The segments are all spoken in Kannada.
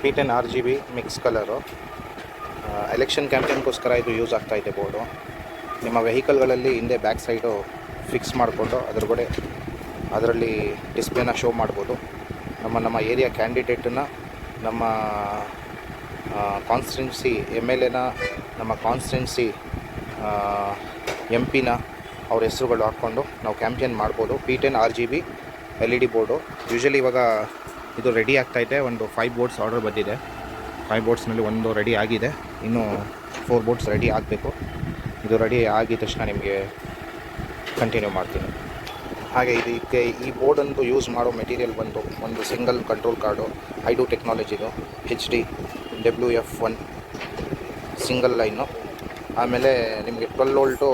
P10 RGB mix colour. Election ಕ್ಯಾಂಪೇನ್ಗೋಸ್ಕರ ಇದು ಯೂಸ್ ಆಗ್ತಾಯಿದೆ ಬೋರ್ಡು. ನಿಮ್ಮ ವೆಹಿಕಲ್ಗಳಲ್ಲಿ ಹಿಂದೆ ಬ್ಯಾಕ್ ಸೈಡು ಫಿಕ್ಸ್ ಮಾಡಿಕೊಂಡು ಅದರಲ್ಲಿ ಡಿಸ್ಪ್ಲೇನ ಶೋ ಮಾಡ್ಬೋದು. ನಮ್ಮ ಏರಿಯಾ ಕ್ಯಾಂಡಿಡೇಟನ್ನ, ನಮ್ಮ ಕಾನ್ಸ್ಟಿಟ್ಯುನ್ಸಿ MLAನ, ನಮ್ಮ ಕಾನ್ಸ್ಟಿಟ್ಯುನ್ಸಿ MP ಅವ್ರ ಹೆಸರುಗಳು ಹಾಕ್ಕೊಂಡು ನಾವು ಕ್ಯಾಂಪೇನ್ ಮಾಡ್ಬೋದು. P10 RGB LED board. Usually ಇವಾಗ ಇದು ರೆಡಿ ಆಗ್ತಾಯಿದೆ. ಒಂದು 5 ಬೋರ್ಡ್ಸ್ ಆರ್ಡರ್ ಬಂದಿದೆ. 5 ಬೋರ್ಡ್ಸ್ನಲ್ಲಿ ಒಂದು ರೆಡಿ ಆಗಿದೆ, ಇನ್ನೂ 4 ಬೋರ್ಡ್ಸ್ ರೆಡಿ ಆಗಬೇಕು. ಇದು ರೆಡಿ ಆಗಿದ ತಕ್ಷಣ ನಿಮಗೆ ಕಂಟಿನ್ಯೂ ಮಾಡ್ತೀನಿ. ಹಾಗೆ ಇದಕ್ಕೆ ಈ ಬೋರ್ಡಂದು ಯೂಸ್ ಮಾಡೋ ಮೆಟೀರಿಯಲ್ ಬಂದು ಒಂದು ಸಿಂಗಲ್ ಕಂಟ್ರೋಲ್ ಕಾರ್ಡು ಐಡು ಟೆಕ್ನಾಲಜಿದು HD WF1 ಸಿಂಗಲ್ ಲೈನು. ಆಮೇಲೆ ನಿಮಗೆ 12 ವೋಲ್ಟು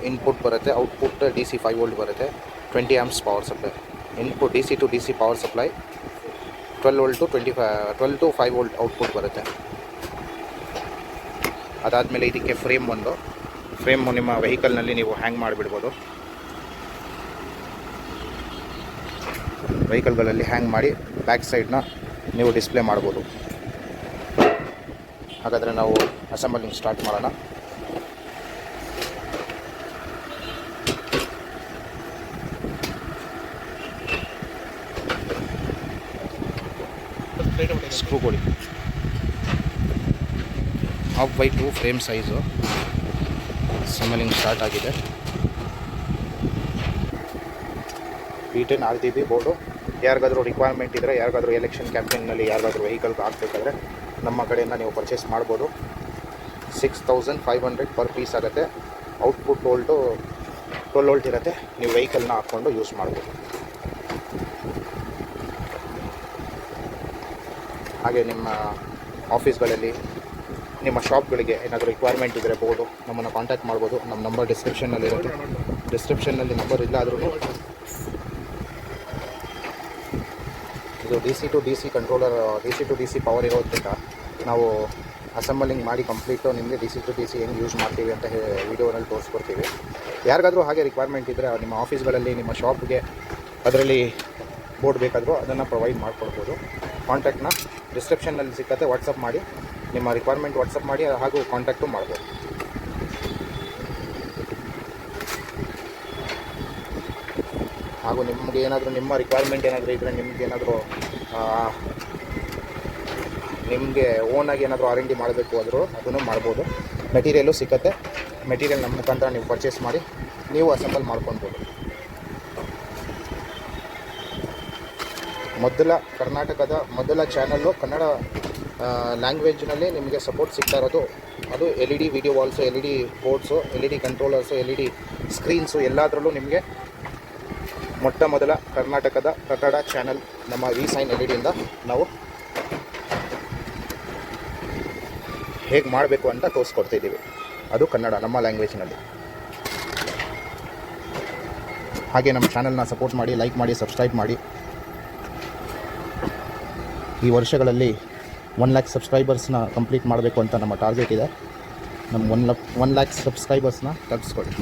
ಇನ್ಪುಟ್ ಬರುತ್ತೆ, ಔಟ್ಪುಟ್ DC 5 ವೋಲ್ಟ್ ಬರುತ್ತೆ. 20 amps power supply. Input DC to DC power supply 12 volt 12 to 5 volt output ಬರುತ್ತೆ. ಅದಾದಮೇಲೆ ಇದಕ್ಕೆ ಫ್ರೇಮು ನಿಮ್ಮ ವೆಹಿಕಲ್ನಲ್ಲಿ ನೀವು ಹ್ಯಾಂಗ್ ಮಾಡಿಬಿಡ್ಬೋದು. ವೆಹಿಕಲ್ಗಳಲ್ಲಿ ಹ್ಯಾಂಗ್ ಮಾಡಿ ಬ್ಯಾಕ್ ಸೈಡ್ನ ನೀವು ಡಿಸ್ಪ್ಲೇ ಮಾಡ್ಬೋದು. ಹಾಗಾದರೆ ನಾವು ಅಸೆಂಬಲಿಂಗ್ ಸ್ಟಾರ್ಟ್ ಮಾಡೋಣ. ಸ್ಕ್ರೂ ಕೊಡಿ. 1/2 ಫ್ರೇಮ್ ಸೈಜು ಅಸೆಂಬಲಿಂಗ್ ಸ್ಟಾರ್ಟ್ ಆಗಿದೆ. P10 RGB board. ಯಾರಿಗಾದರೂ ರಿಕ್ವೈರ್ಮೆಂಟ್ ಇದ್ದರೆ, ಯಾರಿಗಾದರೂ ಎಲೆಕ್ಷನ್ ಕ್ಯಾಂಪೇನ್ನಲ್ಲಿ ಯಾರಿಗಾದರೂ ವೆಹಿಕಲ್ಗೆ ಹಾಕಬೇಕಾದ್ರೆ ನಮ್ಮ ಕಡೆಯಿಂದ ನೀವು ಪರ್ಚೇಸ್ ಮಾಡ್ಬೋದು. 6500 ಪರ್ ಪೀಸ್ ಆಗುತ್ತೆ. ಔಟ್ಪುಟ್ ವೋಲ್ಟು 12 ವೋಲ್ಟ್ ಇರುತ್ತೆ. ನೀವು ವೆಹಿಕಲ್ನ ಹಾಕ್ಕೊಂಡು ಯೂಸ್ ಮಾಡ್ಬೋದು. ಹಾಗೆ ನಿಮ್ಮ ಆಫೀಸ್ಗಳಲ್ಲಿ, ನಿಮ್ಮ ಶಾಪ್ಗಳಿಗೆ ಏನಾದರೂ ರಿಕ್ವೈರ್ಮೆಂಟ್ ಇದ್ದರೆ ಬೋರ್ಡು ನಮ್ಮನ್ನು ಕಾಂಟ್ಯಾಕ್ಟ್ ಮಾಡ್ಬೋದು. ನಮ್ಮ ನಂಬರ್ ಡಿಸ್ಕ್ರಿಪ್ಷನ್ನಲ್ಲಿರುತ್ತೆ. ಡಿಸ್ಕ್ರಿಪ್ಷನ್ನಲ್ಲಿ ನಂಬರ್ ಇಲ್ಲ ಆದ್ರೂ ಇದು DC to DC controller, DC to DC power ಇರೋದ್ರಿಂದ ನಾವು ಅಸೆಂಬಲಿಂಗ್ ಮಾಡಿ ಕಂಪ್ಲೀಟು ನಿಮಗೆ DC to DC ಹೆಂಗೆ ಯೂಸ್ ಮಾಡ್ತೀವಿ ಅಂತ ವಿಡಿಯೋನಲ್ಲಿ ತೋರಿಸ್ಕೊಡ್ತೀವಿ. ಯಾರಿಗಾದರೂ ಹಾಗೆ ರಿಕ್ವೈರ್ಮೆಂಟ್ ಇದ್ದರೆ ನಿಮ್ಮ ಆಫೀಸ್ಗಳಲ್ಲಿ, ನಿಮ್ಮ ಶಾಪ್ಗೆ ಅದರಲ್ಲಿ ಬೋರ್ಡ್ ಬೇಕಾದರೂ ಅದನ್ನು ಪ್ರೊವೈಡ್ ಮಾಡಿಕೊಡ್ಬೋದು. ಕಾಂಟ್ಯಾಕ್ಟ್ನ ಡಿಸ್ಕ್ರಿಪ್ಷನ್ನಲ್ಲಿ ಸಿಕ್ಕತ್ತೆ. ವಾಟ್ಸಪ್ ಮಾಡಿ, ನಿಮ್ಮ ರಿಕ್ವೈರ್ಮೆಂಟ್ ವಾಟ್ಸಪ್ ಮಾಡಿ ಹಾಗೂ ಕಾಂಟ್ಯಾಕ್ಟು ಮಾಡ್ಬೋದು. ಹಾಗೂ ನಿಮಗೆ ಏನಾದರೂ ನಿಮ್ಮ ರಿಕ್ವೈರ್ಮೆಂಟ್ ಏನಾದರೂ ಇದ್ದರೆ, ನಿಮಗೆ ಓನಾಗಿ ಏನಾದರೂ R&D ಮಾಡಬೇಕು ಆದರೂ ಅದನ್ನು ಮಾಡ್ಬೋದು. ಮೆಟೀರಿಯಲ್ಲು ಸಿಕ್ಕತ್ತೆ. ಮೆಟೀರಿಯಲ್ ನಮ್ಮ ಮುಖಾಂತರ ನೀವು ಪರ್ಚೇಸ್ ಮಾಡಿ ನೀವು ಅಸೆಂಬಲ್ ಮಾಡ್ಕೊಳ್ಬೋದು. ಕರ್ನಾಟಕದ ಮೊದಲ ಚಾನಲ್ಲು ಕನ್ನಡ ಲ್ಯಾಂಗ್ವೇಜ್ನಲ್ಲಿ ನಿಮಗೆ ಸಪೋರ್ಟ್ ಸಿಗ್ತಾ ಇರೋದು ಅದು LED video ವಾಲ್ಸು, LED boards, LED controllers, LED screens ಎಲ್ಲದರಲ್ಲೂ ನಿಮಗೆ ಮೊಟ್ಟ ಮೊದಲ ಕರ್ನಾಟಕದ ಕನ್ನಡ ಚಾನಲ್ ನಮ್ಮ V-Sign LEDಯಿಂದ ನಾವು ಹೇಗೆ ಮಾಡಬೇಕು ಅಂತ ತೋರಿಸ್ಕೊಡ್ತಿದ್ದೀವಿ. ಅದು ಕನ್ನಡ ನಮ್ಮ ಲ್ಯಾಂಗ್ವೇಜ್ನಲ್ಲಿ. ಹಾಗೆ ನಮ್ಮ ಚಾನಲ್ನ ಸಪೋರ್ಟ್ ಮಾಡಿ, ಲೈಕ್ ಮಾಡಿ, ಸಬ್ಸ್ಕ್ರೈಬ್ ಮಾಡಿ. ಈ ವರ್ಷಗಳಲ್ಲಿ 1 ಲ್ಯಾಕ್ ಸಬ್ಸ್ಕ್ರೈಬರ್ಸ್ನ ಕಂಪ್ಲೀಟ್ ಮಾಡಬೇಕು ಅಂತ ನಮ್ಮ ಟಾರ್ಗೆಟ್ ಇದೆ. ನಮ್ಮ 1 ಲ್ಯಾಕ್ ಸಬ್ಸ್ಕ್ರೈಬರ್ಸ್ನ ತಗ್ಸ್ಕೊಡಿ.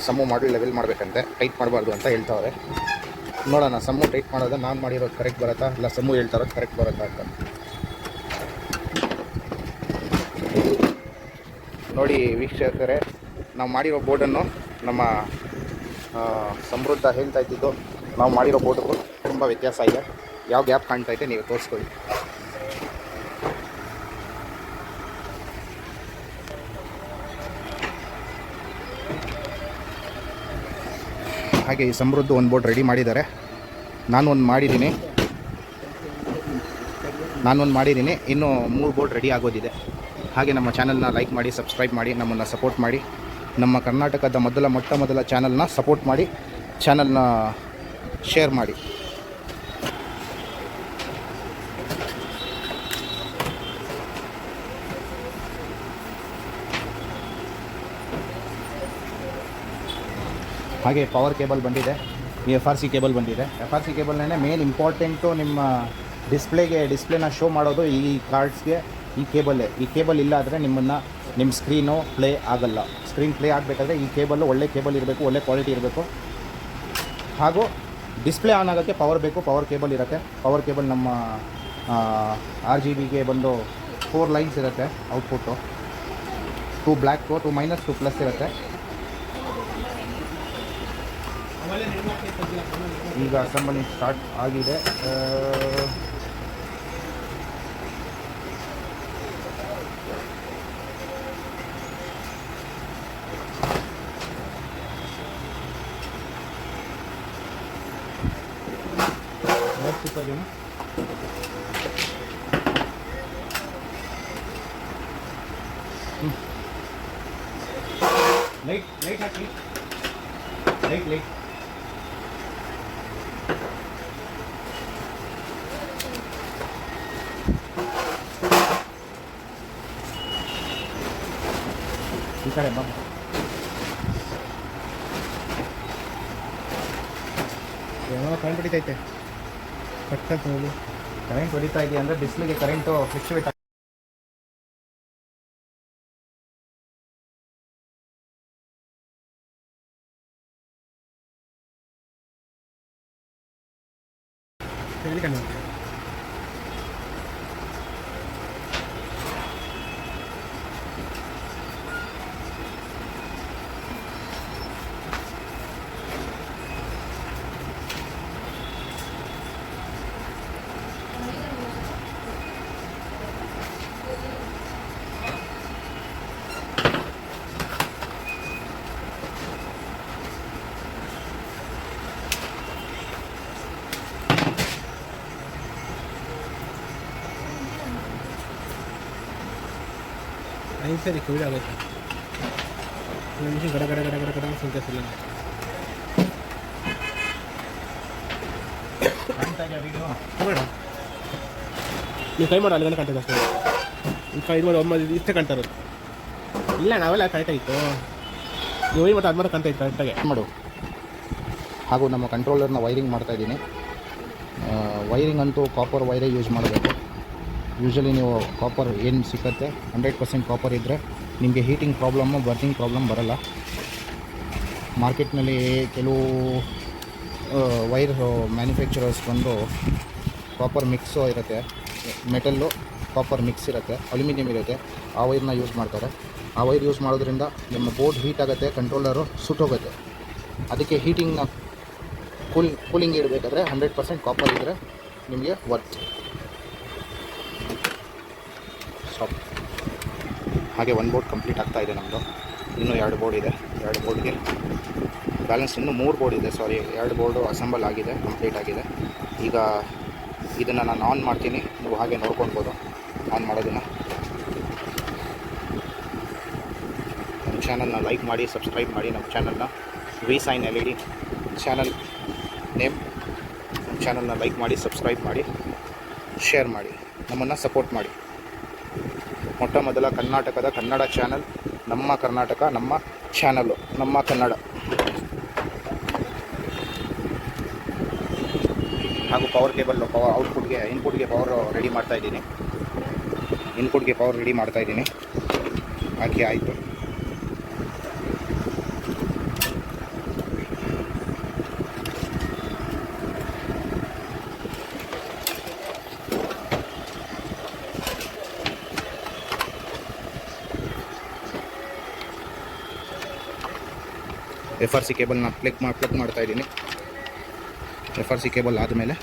ಸಮ್ಮು ಮಾಡಲ್ ಲೆವೆಲ್ ಮಾಡಬೇಕಂತೆ, ಟೈಟ್ ಮಾಡಬಾರ್ದು ಅಂತ ಹೇಳ್ತಾವ್ರೆ. ನೋಡೋಣ ಸಮ್ಮು ಟೈಟ್ ಮಾಡೋದು ನಾನು ಮಾಡಿರೋದು ಕರೆಕ್ಟ್ ಬರುತ್ತಾ, ಇಲ್ಲ ಸಮ್ಮು ಹೇಳ್ತಾ ಇರೋದು ಕರೆಕ್ಟ್ ಬರುತ್ತಾ ಅಂತ ನೋಡಿ. ವೀಕ್ಷಕರೇ, ನಾವು ಮಾಡಿರೋ ಬೋರ್ಡನ್ನು ನಮ್ಮ ಸಮೃದ್ಧ ಹೇಳ್ತಾ ಇದ್ದಿದ್ದು, ನಾವು ಮಾಡಿರೋ ಬೋರ್ಡ್ಗೂ ತುಂಬ ವ್ಯತ್ಯಾಸ ಇದೆ. ಯಾವ ಗ್ಯಾಪ್ ಕಾಣ್ತಾ ಇದೆ ನೀವು ತೋರಿಸ್ಕೊಳ್ಳಿ. ಹಾಗೆ ಈ ಸಮೃದ್ಧ ಒಂದು ಬೋರ್ಡ್ ರೆಡಿ ಮಾಡಿದ್ದಾರೆ. ನಾನು ಒಂದು ಮಾಡಿದ್ದೀನಿ, ಇನ್ನೂ 3 ಬೋರ್ಡ್ ರೆಡಿ ಆಗೋದಿದೆ. ಹಾಗೆ ನಮ್ಮ ಚಾನಲ್ನ ಲೈಕ್ ಮಾಡಿ, ಸಬ್ಸ್ಕ್ರೈಬ್ ಮಾಡಿ, ನಮ್ಮನ್ನು ಸಪೋರ್ಟ್ ಮಾಡಿ. ನಮ್ಮ ಕರ್ನಾಟಕದ ಮೊಟ್ಟ ಮೊದಲ ಚಾನಲ್ನ ಸಪೋರ್ಟ್ ಮಾಡಿ, ಚಾನಲ್ನ ಶೇರ್ ಮಾಡಿ. ಹಾಗೆ ಪವರ್ ಕೇಬಲ್ ಬಂದಿದೆ, FRC ಕೇಬಲ್ ಬಂದಿದೆ. FRC ಕೇಬಲ್ನೇ ಮೇನ್ ಇಂಪಾರ್ಟೆಂಟು. ನಿಮ್ಮ ಡಿಸ್ಪ್ಲೇನ ಶೋ ಮಾಡೋದು ಈ ಕಾರ್ಡ್ಸ್ಗೆ ಈ ಕೇಬಲ್ ಇಲ್ಲ ಆದರೆ ನಿಮ್ಮ ಸ್ಕ್ರೀನು ಪ್ಲೇ ಆಗಲ್ಲ. ಸ್ಕ್ರೀನ್ ಪ್ಲೇ ಆಗಬೇಕಾದ್ರೆ ಈ ಕೇಬಲ್ಲು ಒಳ್ಳೆ ಕೇಬಲ್ ಇರಬೇಕು, ಒಳ್ಳೆ ಕ್ವಾಲಿಟಿ ಇರಬೇಕು. ಹಾಗೂ ಡಿಸ್ಪ್ಲೇ ಆನ್ ಆಗೋಕ್ಕೆ ಪವರ್ ಬೇಕು, ಪವರ್ ಕೇಬಲ್ ಇರುತ್ತೆ. ಪವರ್ ಕೇಬಲ್ ನಮ್ಮ RGBಗೆ ಬಂದು 4 ಲೈನ್ಸ್ ಇರುತ್ತೆ ಔಟ್ಪುಟ್ಟು. 2 ಬ್ಲ್ಯಾಕು, 2 ಮೈನಸ್, 2 ಪ್ಲಸ್ ಇರುತ್ತೆ. ಈಗ ಅಸೆಂಬಲಿಂಗ್ ಸ್ಟಾರ್ಟ್ ಆಗಿದೆ. ಲೈಟ್ ಹಾಕಿ, ಲೈಟ್ ಈ ಕಡೆ ಬಾ. ಏನೋ ಕರೆಂಟ್ ಹೊಡಿತೈತೆ, ಕರೆಂಟ್ ಹೊಡಿತಾ ಇದೆಯಾ ಅಂದರೆ ಬಿಸಿಲಿಗೆ ಕರೆಂಟು ಫ್ಲಕ್ಚುವೇಟ್ ಆಗಿ ಸರಿ ಕೋವಿಡ್ ಆಗುತ್ತೆ. ನಿಮಿಷ ಗಡ ಗಡ ಗಡ ಗಡ ಗಡ ಸಂಖ್ಯೆ ಇಲ್ಲ. ಬೇಡ ನೀವು ಕೈ ಮಾಡೋ ಅಲ್ಲಿಗೆ ಕಾಣ್ತದೆ ಅಷ್ಟೇ. ಈ ಕೈ ಮಾಡಿ ಒಮ್ಮೆ ಇಷ್ಟೇ ಕಾಣ್ತಾ ಇರೋದು. ಇಲ್ಲ ನಾವೆಲ್ಲ ಕರೆಕ್ಟಾಗಿತ್ತು, ನೀವು ಮತ್ತು ಅದು ಕಾಣ್ತಾ ಇತ್ತು ಕರೆಕ್ಟಾಗಿ ಮಾಡು. ಹಾಗೂ ನಮ್ಮ ಕಂಟ್ರೋಲರ್ನ ವೈರಿಂಗ್ ಮಾಡ್ತಾಯಿದ್ದೀನಿ. ವೈರಿಂಗ್ ಅಂತೂ ಕಾಪರ್ ವೈರೇ ಯೂಸ್ ಮಾಡಬೇಕು. ಯೂಶ್ವಲಿ ನೀವು ಕಾಪರ್ ಏನು ಸಿಕ್ಕತ್ತೆ 100% ಕಾಪರ್ ಇದ್ದರೆ ನಿಮಗೆ ಹೀಟಿಂಗ್ ಪ್ರಾಬ್ಲಮ್ಮು, ಬರ್ನಿಂಗ್ ಪ್ರಾಬ್ಲಮ್ ಬರೋಲ್ಲ. ಮಾರ್ಕೆಟ್ನಲ್ಲಿ ಕೆಲವು ವೈರ್ ಮ್ಯಾನುಫ್ಯಾಕ್ಚರರ್ಸ್ ಬಂದು ಕಾಪರ್ ಮಿಕ್ಸು ಇರುತ್ತೆ, ಮೆಟಲ್ಲು ಕಾಪರ್ ಮಿಕ್ಸ್ ಇರುತ್ತೆ, ಅಲ್ಯೂಮಿನಿಯಂ ಇರುತ್ತೆ, ಆ ವೈರ್ನ ಯೂಸ್ ಮಾಡ್ತಾರೆ. ಆ ವೈರ್ ಯೂಸ್ ಮಾಡೋದ್ರಿಂದ ನಿಮ್ಮ ಬೋರ್ಡ್ ಹೀಟ್ ಆಗುತ್ತೆ, ಕಂಟ್ರೋಲರು ಸುಟ್ಟೋಗುತ್ತೆ. ಅದಕ್ಕೆ ಹೀಟಿಂಗ್ನ ಕೂಲಿಂಗ್ ಇಡಬೇಕಾದ್ರೆ 100% ಕಾಪರ್ ಇದ್ದರೆ ನಿಮಗೆ ವರ್ತ್. ಹಾಗೆ 1 ಬೋರ್ಡ್ ಕಂಪ್ಲೀಟ್ ಆಗ್ತಾ ಇದೆ ನಮ್ಮದು. ಇನ್ನೂ 2 ಬೋರ್ಡ್ ಇದೆ. 2 ಬೋರ್ಡ್ಗೆ ಬ್ಯಾಲೆನ್ಸ್ ಇನ್ನೂ 3 ಬೋರ್ಡ್ ಇದೆ. 2 ಬೋರ್ಡು ಅಸೆಂಬಲ್ ಆಗಿದೆ, ಕಂಪ್ಲೀಟ್ ಆಗಿದೆ. ಈಗ ಇದನ್ನು ನಾನು ಆನ್ ಮಾಡ್ತೀನಿ, ನೀವು ಹಾಗೆ ನೋಡ್ಕೊಳ್ಬೋದು ಆನ್ ಮಾಡೋದನ್ನು. ನಮ್ಮ ಚಾನಲ್ನ ಲೈಕ್ ಮಾಡಿ, ಸಬ್ಸ್ಕ್ರೈಬ್ ಮಾಡಿ. ನಮ್ಮ ಚಾನಲ್ನ VSign LED ಚಾನಲ್ ನೇಮ್. ನಮ್ಮ ಚಾನಲ್ನ ಲೈಕ್ ಮಾಡಿ, ಸಬ್ಸ್ಕ್ರೈಬ್ ಮಾಡಿ, ಶೇರ್ ಮಾಡಿ, ನಮ್ಮನ್ನು ಸಪೋರ್ಟ್ ಮಾಡಿ. ಮೊಟ್ಟ ಮೊದಲ ಕರ್ನಾಟಕದ ಕನ್ನಡ ಚಾನಲ್ ನಮ್ಮ ಕರ್ನಾಟಕ, ನಮ್ಮ ಚಾನಲ್ಲು ನಮ್ಮ ಕನ್ನಡ. ಹಾಗೂ ಪವರ್ ಕೇಬಲ್ ಇನ್ಪುಟ್ಗೆ ಪವರ್ ರೆಡಿ ಮಾಡ್ತಾಯಿದ್ದೀನಿ. ಹಾಕಿ ಆಯಿತು. FRC ಕೇಬಲ್ನ ಪ್ಲಗ್ ಮಾಡ್ತಾಯಿದ್ದೀನಿ. FRC ಕೇಬಲ್ ಆದಮೇಲೆ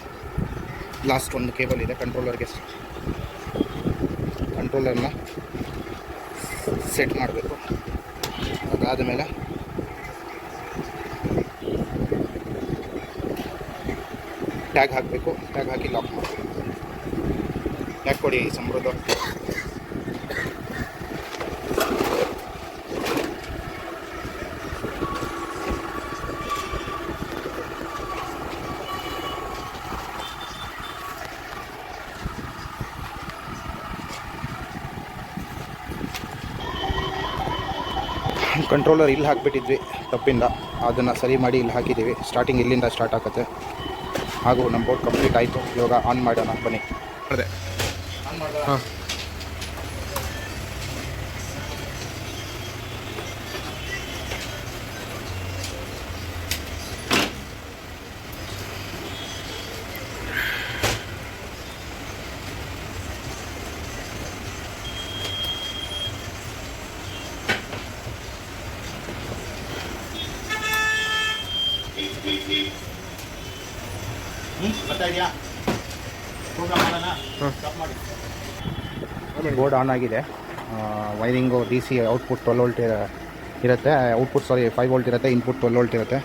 ಲಾಸ್ಟ್ ಒಂದು ಕೇಬಲ್ ಇದೆ ಕಂಟ್ರೋಲರ್ನ ಸೆಟ್ ಮಾಡಬೇಕು. ಅದಾದಮೇಲೆ ಟ್ಯಾಗ್ ಹಾಕಬೇಕು. ಟ್ಯಾಗ್ ಹಾಕಿ ಲಾಕ್ ಮಾಡಬೇಕು. ಟ್ಯಾಗ್ ಕೊಡಿ ಸಮೃದ್ಧ. ಕಂಟ್ರೋಲರ್ ಇಲ್ಲಿ ಹಾಕಿಬಿಟ್ಟಿದ್ವಿ ತಪ್ಪಿಂದ, ಅದನ್ನು ಸರಿ ಮಾಡಿ ಇಲ್ಲಿ ಹಾಕಿದ್ದೀವಿ. ಸ್ಟಾರ್ಟಿಂಗ್ ಇಲ್ಲಿಂದ ಸ್ಟಾರ್ಟ್ ಆಗುತ್ತೆ. ಹಾಗೂ ನಮ್ಮ ಬೋರ್ಡ್ ಕಂಪ್ಲೀಟ್ ಆಯಿತು. ಇವಾಗ ಆನ್ ಮಾಡೋಣ ಬನ್ನಿ. ಅದೇ ಹಾಂ ಬರ್ತಾ ಇದೆಯಾ ಪ್ರೋಗ್ರಾಮ್ ಮಾಡೋಣ ಸ್ಟಾಪ್ ಮಾಡಿ. ಬೋರ್ಡ್ ಆನ್ ಆಗಿದೆ. Wiring D C output 12 volt ಇರುತ್ತೆ. ಔಟ್ಪುಟ್ 5 ವೋಲ್ಟ್ ಇರುತ್ತೆ. ಇನ್ಪುಟ್ 12 ವೋಲ್ಟ್ ಇರುತ್ತೆ.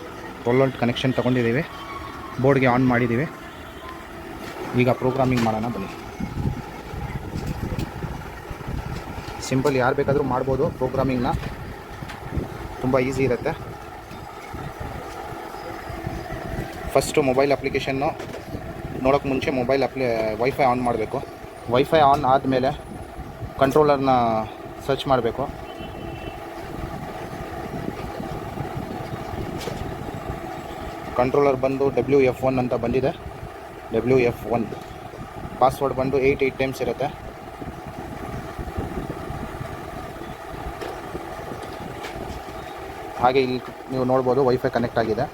12 ವೋಲ್ಟ್ ಕನೆಕ್ಷನ್ ತೊಗೊಂಡಿದ್ದೀವಿ. ಬೋರ್ಡ್ಗೆ ಆನ್ ಮಾಡಿದ್ದೀವಿ. ಈಗ ಪ್ರೋಗ್ರಾಮಿಂಗ್ ಮಾಡೋಣ ಬನ್ನಿ. ಸಿಂಪಲ್, ಯಾರು ಬೇಕಾದರೂ ಮಾಡ್ಬೋದು ಪ್ರೋಗ್ರಾಮಿಂಗ್ನ. ತುಂಬ ಈಸಿ ಇರುತ್ತೆ. ಫಸ್ಟು ಮೊಬೈಲ್ ಅಪ್ಲಿಕೇಶನ್ನು ನೋಡೋಕ್ಕೆ ಮುಂಚೆ ವೈಫೈ ಆನ್ ಮಾಡಬೇಕು. ವೈಫೈ ಆನ್ ಆದಮೇಲೆ ಕಂಟ್ರೋಲರ್ನ ಸರ್ಚ್ ಮಾಡಬೇಕು. ಕಂಟ್ರೋಲರ್ ಬಂದು WF1 ಅಂತ ಬಂದಿದೆ. WF1 ಪಾಸ್ವರ್ಡ್ ಬಂದು 8 ಟೈಮ್ಸ್ ಇರುತ್ತೆ. ಹಾಗೆ ಇಲ್ಲಿ ನೀವು ನೋಡ್ಬೋದು ವೈಫೈ ಕನೆಕ್ಟ್ ಆಗಿದೆ.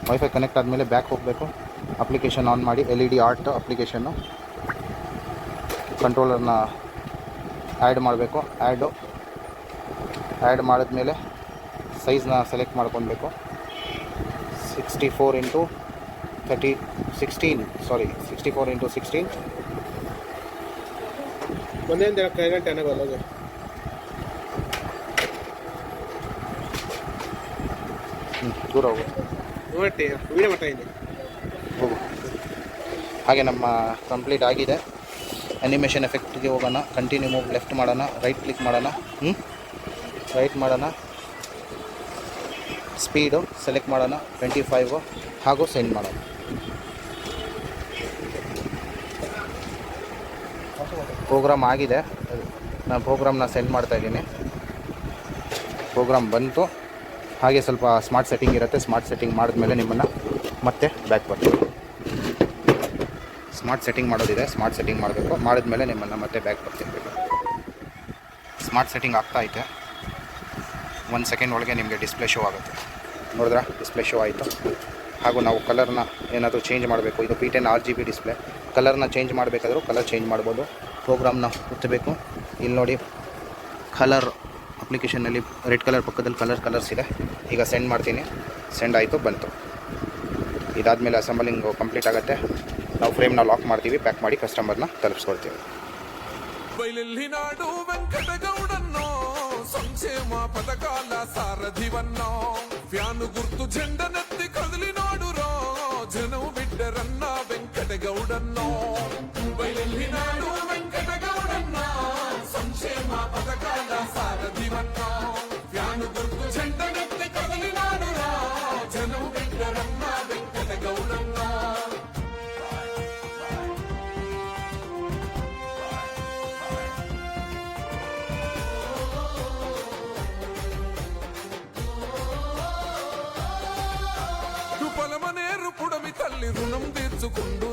ವೈಫೈ ಕನೆಕ್ಟ್ ಆದಮೇಲೆ ಬ್ಯಾಕ್ ಹೋಗಬೇಕು. ಅಪ್ಲಿಕೇಶನ್ ಆನ್ ಮಾಡಿ LED ಆರ್ಟ್ ಅಪ್ಲಿಕೇಶನ್ನು ಕಂಟ್ರೋಲರ್ನ ಆ್ಯಡ್ ಮಾಡಬೇಕು. ಆ್ಯಡ್ ಮಾಡಿದ್ಮೇಲೆ ಸೈಜ್ನ ಸೆಲೆಕ್ಟ್ ಮಾಡ್ಕೊಳ್ಬೇಕು. 64x16 ಒಂದೇ ಗಂಟೆ ಅನ್ನೋಲ್ಲ ದೂರ ಹೋಗು ವೀಡಿಯೋ ಮಾಡ್ತಾ ಇದ್ದೀನಿ ಹೋಗು. ಹಾಗೆ ನಮ್ಮ ಕಂಪ್ಲೀಟ್ ಆಗಿದೆ. ಅನಿಮೇಷನ್ ಎಫೆಕ್ಟ್ಗೆ ಹೋಗೋಣ. ಕಂಟಿನ್ಯೂ ಮೂವ್ ಲೆಫ್ಟ್ ಮಾಡೋಣ. ರೈಟ್ ಕ್ಲಿಕ್ ಮಾಡೋಣ. ರೈಟ್ ಮಾಡೋಣ. ಸ್ಪೀಡು ಸೆಲೆಕ್ಟ್ ಮಾಡೋಣ 25 ಹಾಗೂ ಸೆಂಡ್ ಮಾಡೋಣ. ಪ್ರೋಗ್ರಾಮ್ ಆಗಿದೆ. ನಾನು ಪ್ರೋಗ್ರಾಮ್ನ ಸೆಂಡ್ ಮಾಡ್ತಾಯಿದ್ದೀನಿ. ಪ್ರೋಗ್ರಾಮ್ ಬಂತು. ಹಾಗೆ ಸ್ವಲ್ಪ ಸ್ಮಾರ್ಟ್ ಸೆಟ್ಟಿಂಗ್ ಇರುತ್ತೆ. ಸ್ಮಾರ್ಟ್ ಸೆಟ್ಟಿಂಗ್ ಮಾಡಿದ್ಮೇಲೆ ನಿಮ್ಮನ್ನು ಮತ್ತೆ ಬ್ಯಾಕ್ ಬರ್ತೀವಿ. ಸ್ಮಾರ್ಟ್ ಸೆಟ್ಟಿಂಗ್ ಮಾಡೋದಿದೆ. ಸ್ಮಾರ್ಟ್ ಸೆಟ್ಟಿಂಗ್ ಮಾಡಬೇಕು. ಮಾಡಿದ್ಮೇಲೆ ನಿಮ್ಮನ್ನು ಮತ್ತೆ ಬ್ಯಾಕ್ ಬರ್ತೀನಿ. ಸ್ಮಾರ್ಟ್ ಸೆಟ್ಟಿಂಗ್ ಆಗ್ತಾ ಐತೆ. 1 ಸೆಕೆಂಡ್ ಒಳಗೆ ನಿಮಗೆ ಡಿಸ್ಪ್ಲೇ ಶೋ ಆಗುತ್ತೆ. ನೋಡಿದ್ರಾ, ಡಿಸ್ಪ್ಲೇ ಶೋ ಆಯಿತು. ಹಾಗೂ ನಾವು ಕಲರ್ನ ಏನಾದರೂ ಚೇಂಜ್ ಮಾಡಬೇಕು. ಇದು P10 RGB ಡಿಸ್ಪ್ಲೇ. ಕಲರ್ನ ಚೇಂಜ್ ಮಾಡಬೇಕಾದ್ರೂ ಕಲರ್ ಚೇಂಜ್ ಮಾಡ್ಬೋದು. ಪ್ರೋಗ್ರಾಮ್ನ ಒತ್ತಬೇಕು. ಇಲ್ಲಿ ನೋಡಿ ಕಲರ್ ಅಪ್ಲಿಕೇಶನ್ನಲ್ಲಿ ರೆಡ್ ಕಲರ್ ಪಕ್ಕದಲ್ಲಿ ಕಲರ್ಸ್ ಇದೆ. ಈಗ ಸೆಂಡ್ ಮಾಡ್ತೀನಿ. ಸೆಂಡ್ ಆಯಿತು, ಬಂತು. ಇದಾದಮೇಲೆ ಅಸೆಂಬಲಿಂಗು ಕಂಪ್ಲೀಟ್ ಆಗುತ್ತೆ. ನಾವು ಫ್ರೇಮ್ನ ಲಾಕ್ ಮಾಡ್ತೀವಿ. ಪ್ಯಾಕ್ ಮಾಡಿ ಕಸ್ಟಮರ್ನ ತಲುಪಿಸ್ಕೊಡ್ತೀವಿ. బయలెల్లినాడు వెంకటగౌడన్నో సంక్షేమ పథకాల సారథివన్నో ఫ్యాను గుర్తు జెండనెత్తి కదిలినాడు రో జనం బిడ్డరన్న వెంకటగౌడన్నో బయలెల్లినాడు వెంకటగౌడన్నో సంక్షేమ పథకాల సారథివన్నో ఫ్యాను గుర్తు జెండనెత్తి కదిలినాడు రో జనం బిడ్డరన్న వెంకటగౌడన్నో పొలమనేరు పుడమి తల్లి రుణం తీర్చుకుండు